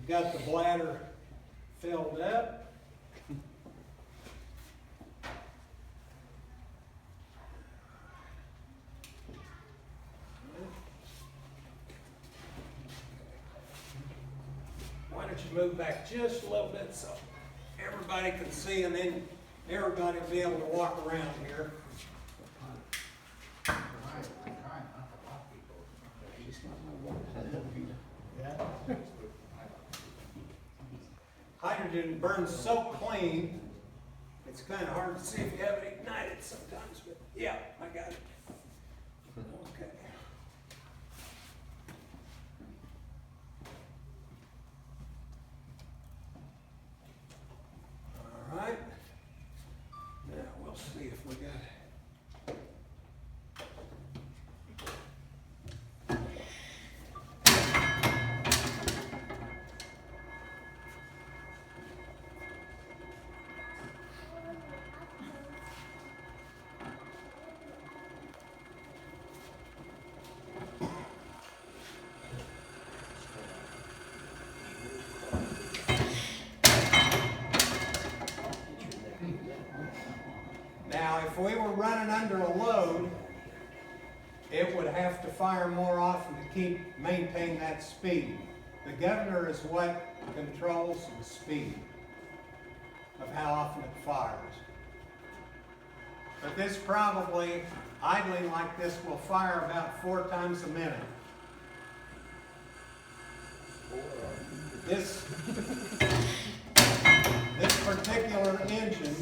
got the bladder filled up. Why don't you move back just a little bit so everybody can see, and then everybody will be able to walk around here. Hydrogen burns so clean, it's kind of hard to see if you have it ignited sometimes, but yeah, I got it. Okay. All right. Now we'll see if we got it. Now, if we were running under a load, it would have to fire more often to maintain that speed. The governor is what controls the speed of how often it fires. But this probably, idling like this, will fire about 4 times a minute. This particular engine